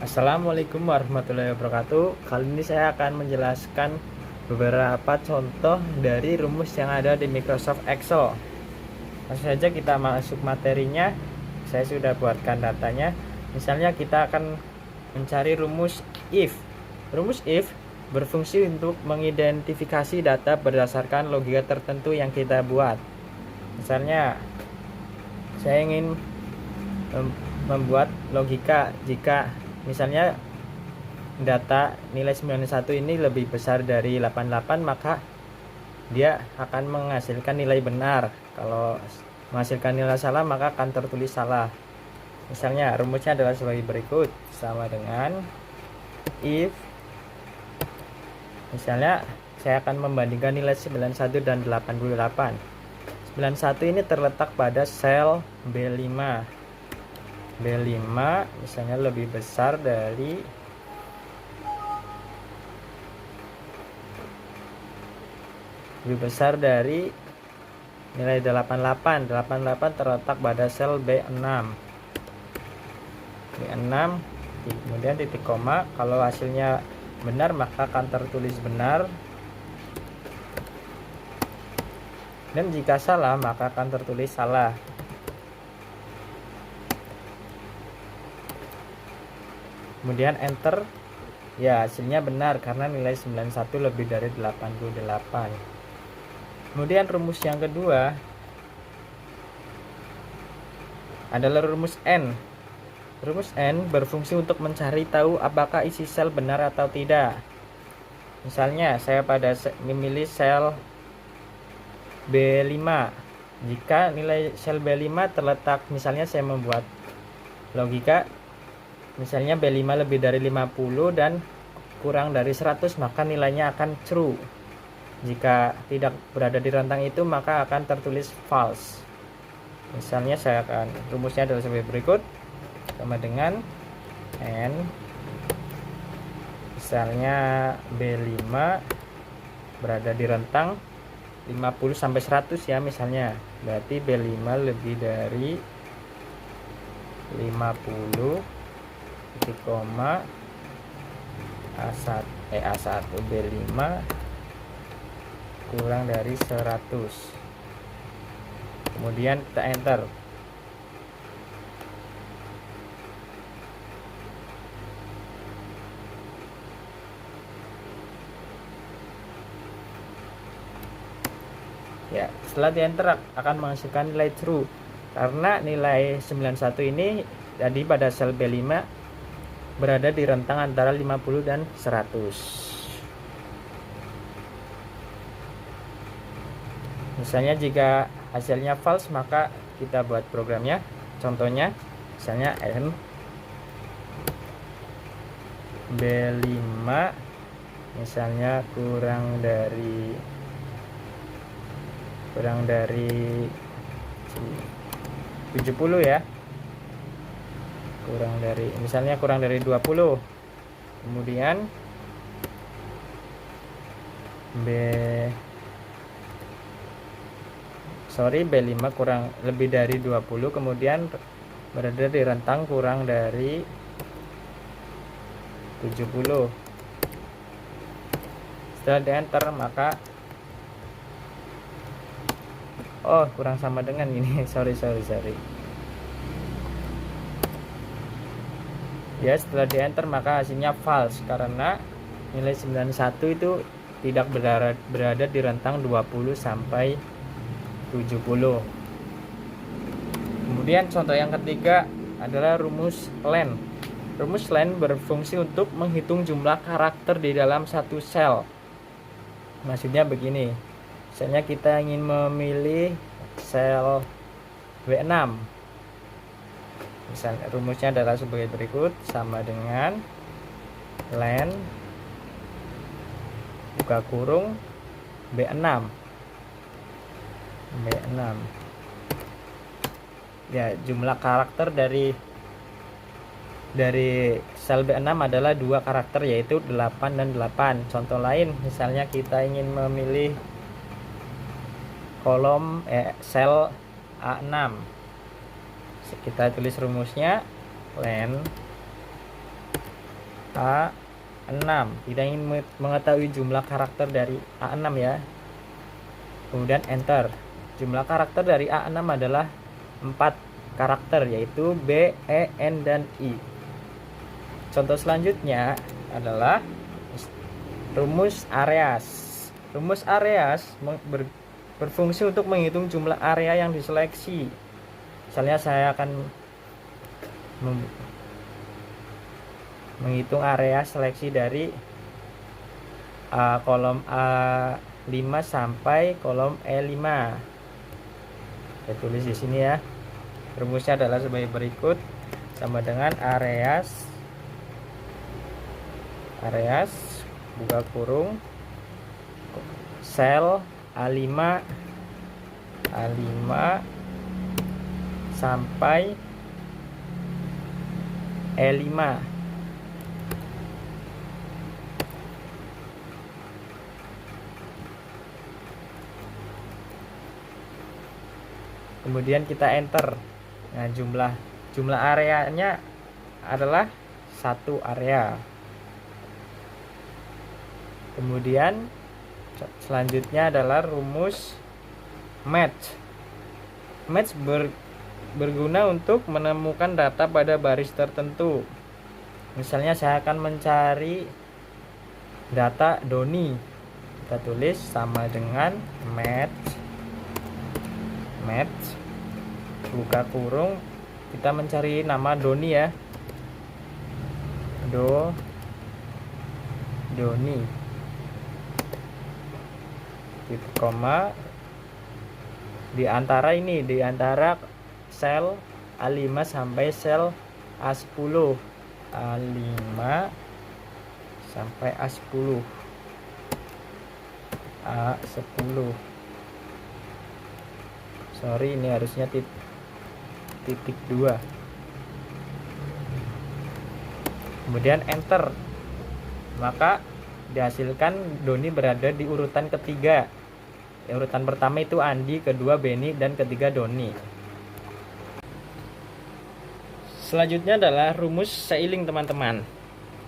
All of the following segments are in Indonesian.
Assalamualaikum warahmatullahi wabarakatuh. Kali ini saya akan menjelaskan beberapa contoh dari rumus yang ada di Microsoft Excel. Langsung saja kita masuk materinya. Saya sudah buatkan datanya. Misalnya kita akan mencari rumus if. Rumus if berfungsi untuk mengidentifikasi data berdasarkan logika tertentu yang kita buat. Misalnya saya ingin membuat logika jika misalnya data nilai 91 ini lebih besar dari 88, maka dia akan menghasilkan nilai benar. Kalau menghasilkan nilai salah, maka akan tertulis salah. Misalnya rumusnya adalah sebagai berikut, sama dengan if misalnya saya akan membandingkan nilai 91 dan 88. 91 ini terletak pada sel B5. B5 misalnya lebih besar dari nilai 88. 88 terletak pada sel B6. B6 kemudian titik koma. Kalau hasilnya benar maka akan tertulis benar, dan jika salah maka akan tertulis salah. Kemudian enter, ya hasilnya benar karena nilai 91 lebih dari 88. Kemudian rumus yang kedua adalah rumus N. Rumus N berfungsi untuk mencari tahu apakah isi sel benar atau tidak. Misalnya saya memilih sel B5. Jika nilai sel B5 terletak, misalnya saya membuat logika, misalnya B5 lebih dari 50 dan kurang dari 100, maka nilainya akan true. Jika tidak berada di rentang itu, maka akan tertulis false. Misalnya rumusnya adalah sebagai berikut, sama dengan N misalnya B5 berada di rentang 50 sampai 100 ya, misalnya berarti B5 lebih dari 50 titik koma A1 B5 kurang dari 100. Kemudian kita enter. Ya, setelah di enter akan menghasilkan nilai true karena nilai 91 ini jadi pada sel B5 berada di rentang antara 50 dan 100. Misalnya jika hasilnya false, maka kita buat programnya. Contohnya misalnya N B5 misalnya kurang dari 70 ya, kurang dari 20. Kemudian B5 kurang lebih dari 20, kemudian berada di rentang kurang dari 70. Setelah di enter maka kurang sama dengan ini. sorry ya, setelah di enter maka hasilnya false karena nilai 91 itu tidak berada di rentang 20 sampai 70. Kemudian contoh yang ketiga adalah rumus len. Rumus len berfungsi untuk menghitung jumlah karakter di dalam satu sel. Maksudnya begini, misalnya kita ingin memilih sel W6. Misalnya rumusnya adalah sebagai berikut, sama dengan len buka kurung B6. Ya, jumlah karakter dari sel B6 adalah 2 karakter, yaitu 8 dan 8. Contoh lain, misalnya kita ingin memilih kolom sel A6. Kita tulis rumusnya len A6. Kita ingin mengetahui jumlah karakter dari A6 ya. Kemudian enter. Jumlah karakter dari A6 adalah 4 karakter, yaitu B, E, N, dan I. Contoh selanjutnya adalah rumus Areas. Rumus Areas berfungsi untuk menghitung jumlah area yang diseleksi. Misalnya saya akan menghitung area seleksi dari kolom A5 sampai kolom E5. Saya tulis di sini ya. Rumusnya adalah sebagai berikut, sama dengan areas buka kurung sel A5 sampai E5. Kemudian kita enter. Nah, jumlah areanya adalah 1 area. Kemudian selanjutnya adalah rumus match. Match berguna untuk menemukan data pada baris tertentu. Misalnya saya akan mencari data Doni. Kita tulis sama dengan match buka kurung, kita mencari nama Doni ya. Doni titik koma di antara sel A5 sampai sel A10. A5 sampai A10. Sorry, ini harusnya titik 2. Kemudian enter. Maka dihasilkan Doni berada di urutan ketiga. Urutan pertama itu Andi, kedua Beni, dan ketiga Doni. Selanjutnya adalah rumus seiling, teman-teman.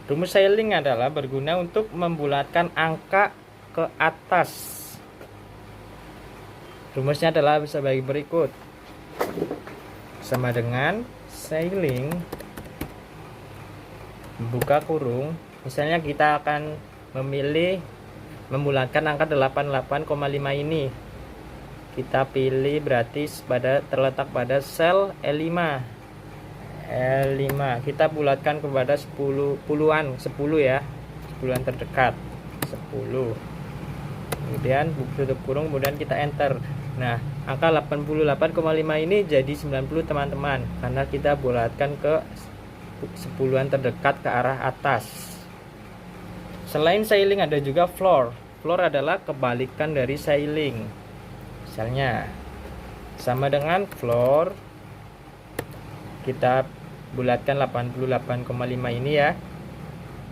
Rumus seiling adalah berguna untuk membulatkan angka ke atas. Rumusnya adalah sebagai berikut, sama dengan seiling buka kurung. Misalnya kita akan memilih membulatkan angka 88,5 ini. Kita pilih berarti terletak pada sel E5. Kita bulatkan kepada 10-an ya. 10-an terdekat. 10. Kemudian tutup kurung, kemudian kita enter. Nah, angka 88,5 ini jadi 90, teman-teman, karena kita bulatkan ke 10-an terdekat ke arah atas. Selain seiling ada juga floor. Floor adalah kebalikan dari seiling. Misalnya sama dengan floor, kita bulatkan 88,5 ini ya.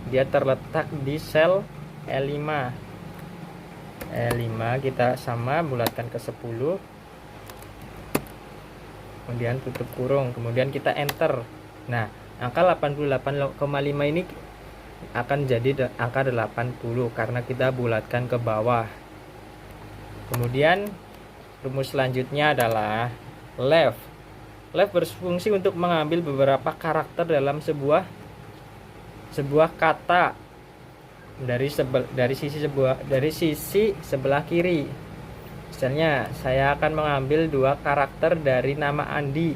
Dia terletak di sel E5. Kita sama bulatkan ke 10, kemudian tutup kurung, kemudian kita enter. Nah, angka 88,5 ini akan jadi angka 80 karena kita bulatkan ke bawah. Kemudian rumus selanjutnya adalah left. Left berfungsi untuk mengambil beberapa karakter dalam sebuah kata dari sisi sebelah kiri. Misalnya saya akan mengambil 2 karakter dari nama Andi.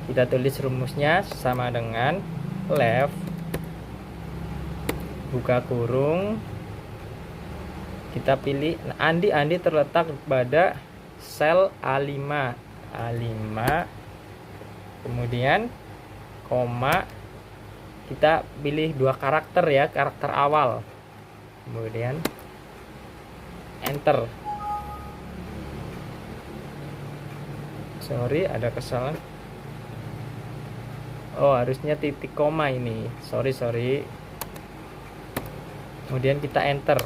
Kita tulis rumusnya sama dengan left buka kurung, kita pilih Andi terletak pada sel A5, kemudian koma, kita pilih 2 karakter ya, karakter awal, kemudian enter. Sorry, ada kesalahan. Oh, harusnya titik koma ini. Sorry. Kemudian kita enter.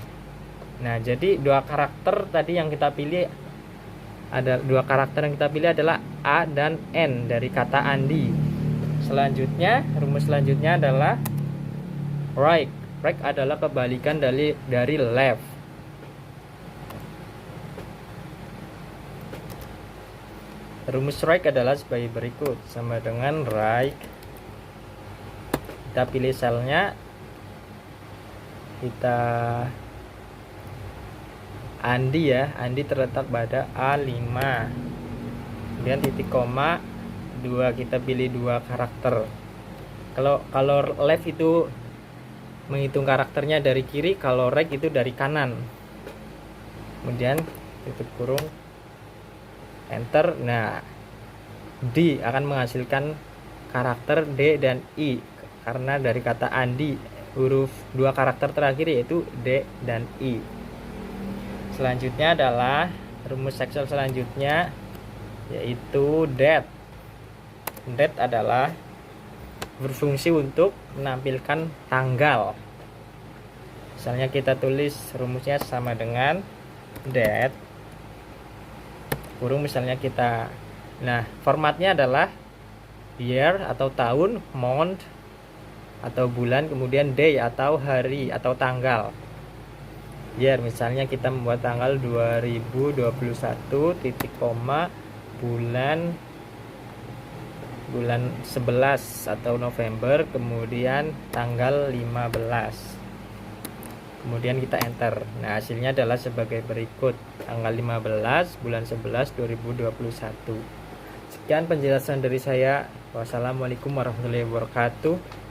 Nah, jadi 2 karakter tadi yang kita pilih, ada 2 karakter yang kita pilih adalah A dan N dari kata Andi. Selanjutnya, rumus selanjutnya adalah right. Right adalah kebalikan dari left. Rumus right adalah sebagai berikut, sama dengan right. Kita pilih selnya, kita Andi ya, Andi terletak pada A5, kemudian titik koma 2, kita pilih 2 karakter. Kalau left itu menghitung karakternya dari kiri, kalau right itu dari kanan. Kemudian tutup kurung, enter. Nah, D akan menghasilkan karakter D dan I karena dari kata Andi, huruf 2 karakter terakhir yaitu D dan I. Selanjutnya adalah rumus Excel selanjutnya, yaitu date. Date adalah berfungsi untuk menampilkan tanggal. Misalnya kita tulis rumusnya sama dengan date kurung, misalnya kita, nah formatnya adalah year atau tahun, month atau bulan, kemudian day atau hari atau tanggal. Year misalnya kita membuat tanggal 2021 titik koma bulan 11 atau November, kemudian tanggal 15, kemudian kita enter. Nah, hasilnya adalah sebagai berikut, tanggal 15 bulan 11 2021. Sekian penjelasan dari saya. Wassalamualaikum warahmatullahi wabarakatuh.